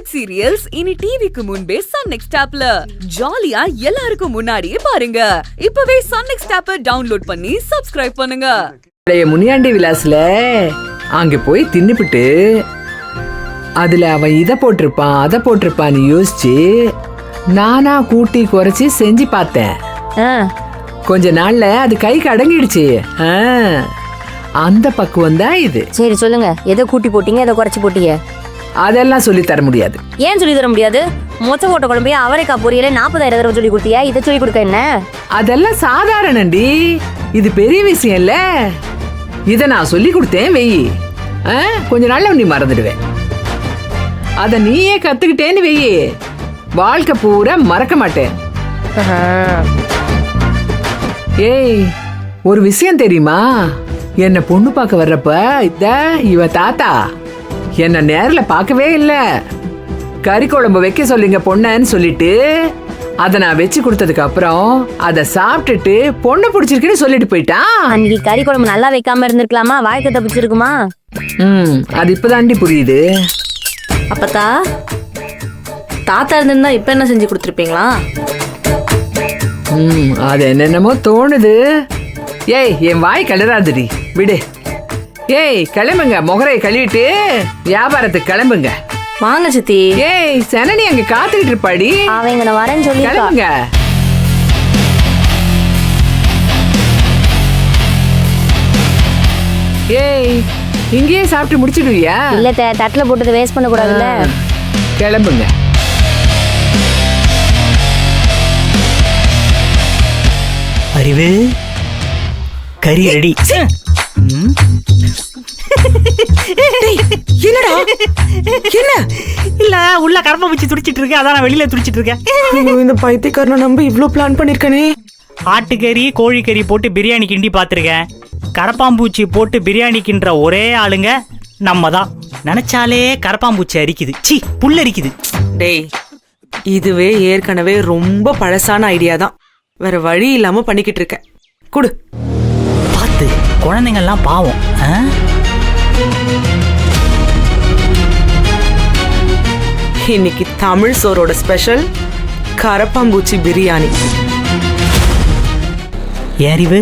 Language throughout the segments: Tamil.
வெப் சீரியல்ஸ் இனி டிவிக்கு முன்பே சன் நெக்ஸ்ட் ஆப்ல ஜாலியா எல்லாருக்கும் முன்னாடியே பாருங்க. இப்பவே சன் நெக்ஸ்ட் ஆப்பை டவுன்லோட் பண்ணி சப்ஸ்கிரைப் பண்ணுங்க. முனியாண்டி விலாஸ்ல அங்க போய் தின்னுபிட்டு அதுல அவன் இத போட்டிருப்பான் அத போட்டிருப்பான்னு யோசிச்சு நானா கூட்டி குறைச்சி செஞ்சு பார்த்தேன். கொஞ்ச நாள்ல அது கைக்கு அடங்கிடுச்சு. அந்த பக்குவம் தான் இது. சரி சொல்லுங்க, எதை கூட்டி போட்டீங்க எதை குறைச்சி போட்டீங்க? அதெல்லாம் சொல்லி தர முடியாது. ஏன் சொல்லி தர முடியாது? மொச்ச போட்ட குழம்பைய அவரைக்காய் பொரியல 40,000 தடவை சொல்லி கொடுத்தியா? இதை சொல்லி கொடுக்க என்ன? அதெல்லாம் சாதாரணண்டி, இது பெரிய விஷயம் இல்ல. இத நான் சொல்லி கொடுத்தேன் வெயி, கொஞ்ச நாள்ல நீ மறந்துடுவேன். அத நீயே கத்துக்கிட்டேன்னு வெயி, வாழ்க்கை பூரா மறக்க மாட்டேன். ஏய், ஒரு விஷயம் தெரியுமா? என்ன பொண்ணு பார்க்க வர்றப்ப இவ தாத்தா என்ன நேர்ல பார்க்கவே இல்ல. கறி குழம்பு வைக்க சொல்லுங்க பொண்ணன்னு சொல்லிட்டு அத நான் வச்சு கொடுத்ததுக்கு அப்புறம் அத சாப்பிட்டுட்டு பொண்ணு பிடிச்சிருக்குன்னு சொல்லிட்டு போயிட்டான். அன்னைக்கு கறி குழம்பு நல்லா வைக்காம இருந்திருக்கலாமா? வாழ்க்கை தப்பிச்சிருக்குமா? அது இப்பதாண்டி புரியுது. அப்பத்தா தாத்தா இருந்திருந்தா இப்ப என்ன செஞ்சு கொடுத்துருப்பீங்களா? அது என்னென்னமோ தோணுது. ஏய், என் வாய் கலராதுடி, விடு. ஏய், கிளம்புங்க, முகரையை கழுவிட்டு வியாபாரத்துக்கு கிளம்புங்க. வாங்க சித்தி. ஏய், சனனி அங்க காத்துக்கிட்டு இருப்பாடி. அவங்க நான் வரேன்னு சொல்லி கிளம்புங்க. ஏய், இங்கேயே சாப்பிட்டு முடிச்சிடுவியா? இல்ல, தட்டுல போட்டது வேஸ்ட் பண்ண கூடாதுல்ல. கிளம்புங்க. அறிவு, கறி ரெடி. என்னடா என்ன? இல்ல, உள்ள கரப்பை பூச்சி துடிச்சிட்டு இருக்கு, அதான் நான் வெளியில துடிச்சிட்டு இருக்கேன். இந்த பைத்தியக்காரனை நம்ப இவ்ளோ பிளான் பண்ணிருக்கானே. ஆட்டுக்கறி கோழிக்கறி போட்டு பிரியாணி கிண்டி பாத்திருக்கேன். கரப்பாம்பூச்சி போட்டு பிரியாணி கிண்டுற ஒரே ஆளுங்க நம்ம தான். நினைச்சாலே கரப்பாம்பூச்சி அரிக்குது, சி புல் அரிக்குது. டேய், இதுவே ஏற்கனவே ரொம்ப பழசான ஐடியா தான். வேற வழி இல்லாம பண்ணிக்கிட்டு இருக்க. குடு. பார்த்து, குழந்தைங்கள்லாம் பாவம். இன்னைக்கு தமிழ் சோரோட ஸ்பெஷல் கரப்பாம்பூச்சி பிரியாணி. அறிவு,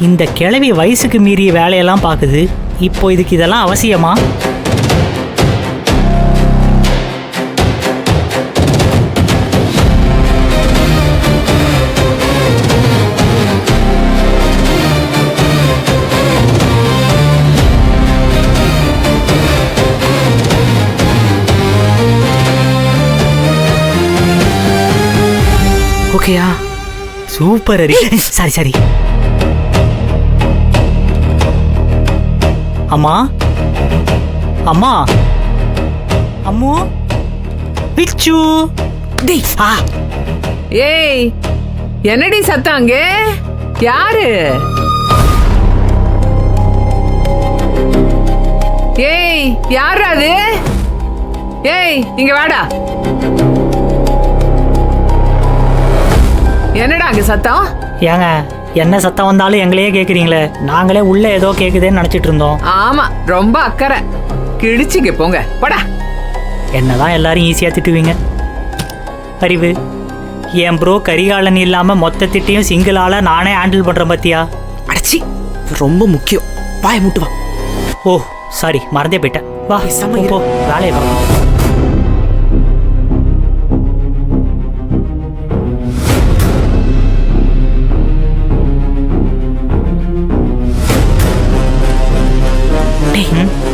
இந்த கிழவி வயசுக்கு மீறிய வேலையெல்லாம் பார்க்குது. இப்போ இதுக்கு இதெல்லாம் அவசியமா? ஓகேயா? சூப்பர் அரி. சரி சரி. அம்மா, அம்மா, அம்மு, பிச்சு. டேய், ஏய், என்னடி சத்தம் அங்க? யாரு? ஏய், யாரு அது? ஏய், இங்க வாடா. என்னடா அங்க சத்தம்? ஏங்க, என்ன சத்தம் வந்தாலும் எங்களையே கேக்குறீங்களே. நாங்களே உள்ள ஏதோ கேக்குதேன்னு நினைச்சிட்டு இருந்தோம். ஆமா, ரொம்ப அக்கறை. கிழிச்சிங்க போங்க, படா. என்னதான் எல்லாரும் ஈஸியா திட்டுவீங்க. அறிவு, என் ப்ரோ கரிகாலன் இல்லாம மொத்த திட்டையும் சிங்கிளால நானே ஹேண்டில் பண்றேன் பத்தியா? அடச்சி, ரொம்ப முக்கியம். வாய் முட்டு வா. ஓ சாரி, மறந்தே போயிட்டேன். வா போ, வேலையை வா.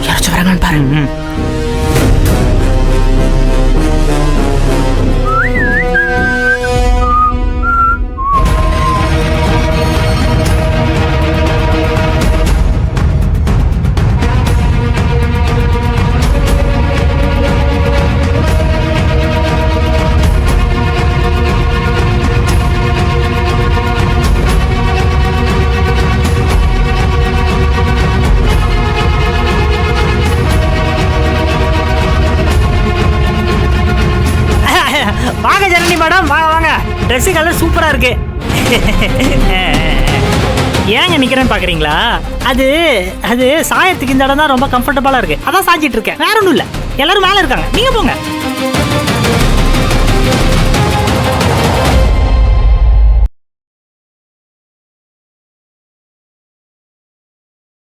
யாராச்சும் வராங்கன்னு பாரு. வாங்க ஜனனி மேடம், வாங்க வாங்க. ட்ரெஸ் கலர் சூப்பரா இருக்கு. ஏங்க நிக்கிறேன்னு பாக்குறீங்களா? அது அது சாயத்துக்கு இந்த இடம் தான் ரொம்ப கம்ஃபர்டபுளா இருக்கு, அதான் சாஞ்சிட்டு இருக்கேன், வேற ஒன்றும் இல்லை. எல்லாரும் மேல இருக்காங்க, நீங்க போங்க.